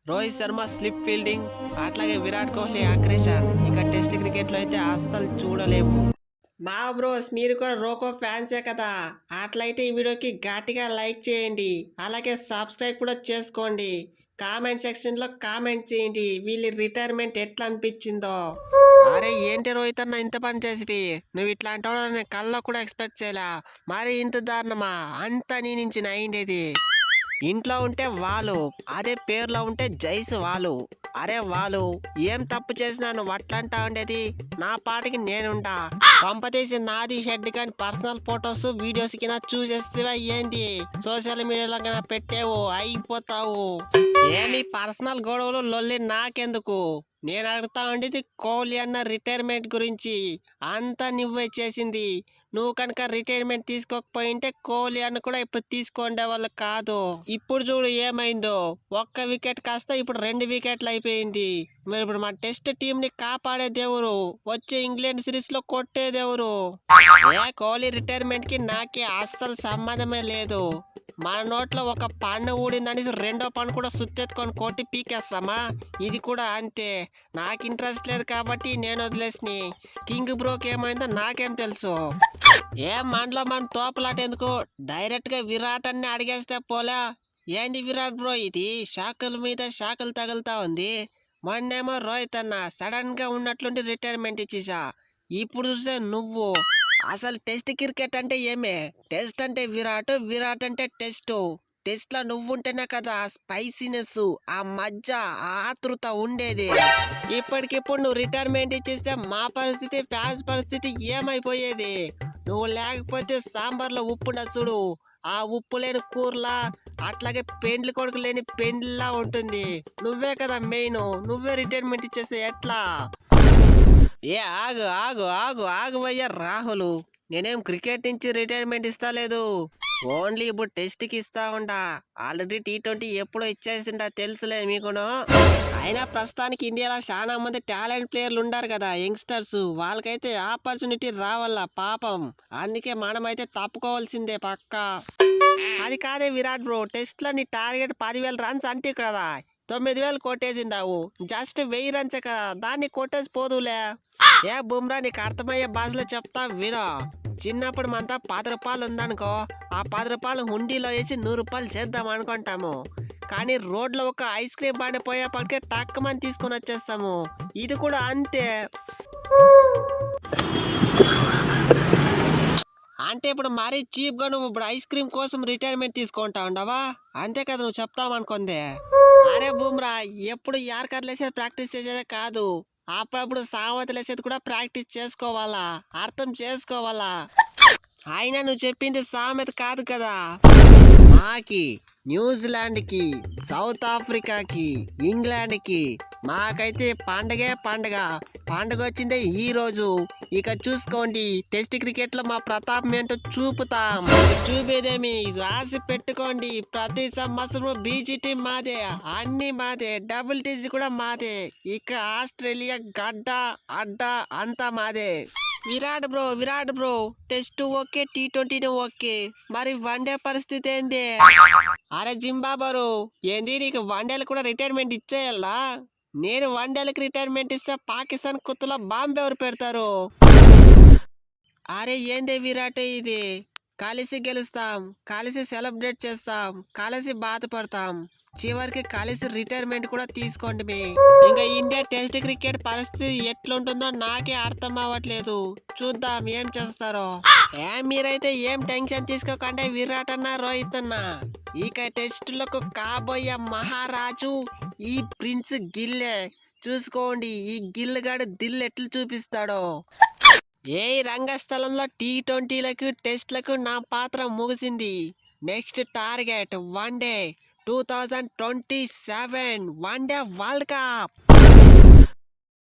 Rohit Sharma slip fielding, అట్లాగే Virat Kohli aggression ఇక test క్రికెట్లో అయితే అస్సలు చూడలేము. మా బ్రోస్ మీరు కూడా రోకో ఫ్యాన్సే కదా, అట్లయితే ఈ వీడియోకి గట్టిగా లైక్ చేయండి, అలాగే సబ్స్క్రైబ్ కూడా చేసుకోండి. కామెంట్ సెక్షన్లో కామెంట్ చేయండి వీళ్ళ రిటైర్మెంట్ ఎట్లా అనిపించిందో. అరే ఏంటి రోహిత్ అన్న ఇంత పని చేసి నువ్వు ఇట్లాంటి నేను కల్లో కూడా ఎక్స్పెక్ట్ చేయలే. మరి ఇంత దారుణమా? అంతా నీ నుంచి అయిండేది. ఇంట్లో ఉంటే వాళ్ళు, అదే పేర్లో ఉంటే జైస్ వాళ్ళు. అరే వాళ్ళు ఏం తప్పు చేసినా నువ్వు అట్లంటా ఉండేది? నా పాటికి నేనుంటా. పంపతీసి నాది హెడ్ కానీ పర్సనల్ ఫొటోస్ వీడియోస్ కింద చూసేస్తే ఏంది సోషల్ మీడియాలో కన్నా పెట్టేవు అయిపోతావు. ఏమి పర్సనల్ గొడవలు లొల్లి నాకెందుకు? నేను అడుగుతా ఉండేది కోహ్లీ అన్న రిటైర్మెంట్ గురించి. అంతా నువ్వే చేసింది. నువ్వు కనుక రిటైర్మెంట్ తీసుకోకపోయింటే కోహ్లీ అన్న కూడా ఇప్పుడు తీసుకుండే వాళ్ళు కాదు. ఇప్పుడు చూడు ఏమైందో, ఒక్క వికెట్ కాస్త ఇప్పుడు 2 వికెట్లు అయిపోయింది. మరి ఇప్పుడు మా టెస్ట్ టీం ని కాపాడేదెవరు? వచ్చే ఇంగ్లాండ్ సిరీస్ లో కొట్టేదెవరు? కోహ్లీ రిటైర్మెంట్ కి నాకే అస్సలు సంబంధమే లేదు. మన నోట్లో ఒక పండు ఊడిందని రెండో పండు కూడా సుత్తెత్తుకొని కొట్టి పీకేస్తామా? ఇది కూడా అంతే. నాకు ఇంట్రెస్ట్ లేదు కాబట్టి నేను వదిలేసి కింగ్ బ్రోకి ఏమైందో నాకేం తెలుసు. ఏం మనలో మన తోపలాట ఎందుకు? డైరెక్ట్ గా విరాట్ అన్ని అడిగేస్తే పోలే. ఏంది విరాట్ బ్రో ఇది షాకుల మీద షాకులు తగులుతా ఉంది. మొన్నేమో రోహిత్ అన్న సడన్ గా ఉన్నట్లుండి రిటైర్మెంట్ ఇచ్చేసా. ఇప్పుడు చూసే నువ్వు అసలు టెస్ట్ క్రికెట్ అంటే ఏమే? టెస్ట్ అంటే విరాట్, విరాట్ అంటే టెస్ట్. టెస్ట్ లో నువ్వుంటేనే కదా స్పైసీనెస్, ఆ మజ్జ, ఆ ఆతృత ఉండేది. ఇప్పటికిప్పుడు నువ్వు రిటైర్మెంట్ ఇచ్చేస్తే మా పరిస్థితి, ఫ్యాన్స్ పరిస్థితి ఏమైపోయేది? నువ్వు లేకపోతే సాంబార్లో ఉప్పు చూడు, ఆ ఉప్పు లేని కూరలా, అట్లాగే పెండ్లి కొడుకు లేని పెండ్లిలా ఉంటుంది. నువ్వే కదా మెయిన్. నువ్వే రిటైర్మెంట్ ఇచ్చేస్తే ఎట్లా? ఏ ఆగు ఆగు ఆగు ఆగు అయ్యా రాహుల్, నేనేం క్రికెట్ నుంచి రిటైర్మెంట్ ఇస్తా లేదు. ఓన్లీ ఇప్పుడు టెస్ట్కి ఇస్తా ఉండా. ఆల్రెడీ T20 ఎప్పుడో ఇచ్చేసిండా తెలుసులే మీకును. అయినా ప్రస్తుతానికి ఇండియాలో చాలా మంది టాలెంట్ ప్లేయర్లు ఉండారు కదా, యంగ్స్టర్స్. వాళ్ళకైతే ఆపర్చునిటీ రావాలా పాపం. అందుకే మనమైతే తప్పుకోవాల్సిందే పక్కా. అది కాదే విరాట్ బ్రో, టెస్ట్ లో నీ టార్గెట్ 10,000 రన్స్ అంటే కదా, 9,000 కొట్టేసిండావు. జస్ట్ 1000 రన్స్ కదా, దాన్ని కొట్టేసి పోదులే. ఏ బుమ్రా నీకు అర్థమయ్యే భాషలో చెప్తా వినో. చిన్నప్పుడు మనతో 10 రూపాయలు ఉందనుకో, ఆ 10 రూపాయలు హుండీలో వేసి 100 రూపాయలు చేద్దాం అనుకుంటాము. కానీ రోడ్లో ఒక ఐస్ క్రీమ్ బండి పోయేపటికే టక్కుమని తీసుకొని వచ్చేస్తాము. ఇది కూడా అంతే. అంటే ఇప్పుడు మరీ చీప్గా నువ్వు ఇప్పుడు ఐస్ క్రీమ్ కోసం రిటైర్మెంట్ తీసుకుంటా ఉండవా? అంతే కదా నువ్వు చెప్తామనుకుందే. అరే బుమ్రా ఎప్పుడు యార్కర్లు వేసేది ప్రాక్టీస్ చేసేదే కాదు, అప్పుడప్పుడు సామెతలు వేసేది కూడా ప్రాక్టీస్ చేసుకోవాలా, అర్థం చేసుకోవాలా. అయినా నువ్వు చెప్పింది సామెత కాదు కదా. మాకి న్యూజిలాండ్కి, సౌత్ ఆఫ్రికాకి, ఇంగ్లాండ్కి మాకైతే పండగే పండగ. పండగ వచ్చిందే ఈ రోజు. ఇక చూసుకోండి టెస్ట్ క్రికెట్ లో మా ప్రతాపం ఏంటో చూపుతాం. చూపేదేమి రాసి పెట్టుకోండి. ప్రతి సంవత్సరం BGT మాదే, అన్ని మాదే, డబుల్ టీజీ కూడా మాదే. ఇక ఆస్ట్రేలియా గడ్డ అడ్డ అంతా మాదే. Virat bro test okay, T20 okay, మరి వన్డే పరిస్థితి ఏంది? అరే జింబాబరు ఏంది, నీకు వన్డేలు కూడా రిటైర్మెంట్ ఇచ్చేయాలా? నేను వన్డేలకు రిటైర్మెంట్ ఇస్తే పాకిస్తాన్ కుత్తులో బాంబు ఎవరు పెడతారు? అరే ఏందే విరాట్ ఇది, కలిసి గెలుస్తాం, కలిసి సెలబ్రేట్ చేస్తాం, కలిసి బాధపడతాం, చివరికి కలిసి రిటైర్మెంట్ కూడా తీసుకోండి మీ. ఇంకా ఇండియా టెస్ట్ క్రికెట్ పరిస్థితి ఎట్లుంటుందో నాకే అర్థం అవ్వట్లేదు. చూద్దాం ఏం చేస్తారో. మీరైతే ఏం టెన్షన్ తీసుకోకండి విరాట్ అన్న, రోహిత్ అన్న. ఇక టెస్టులకు కాబోయే మహారాజు ఈ ప్రిన్స్ గిల్లే. చూసుకోండి ఈ గిల్లుగాడు దిల్ ఎట్లు చూపిస్తాడో. ఏ రంగస్థలంలో T20లకు టెస్ట్లకు నా పాత్ర ముగిసింది. Next target one day 2027 one day world cup.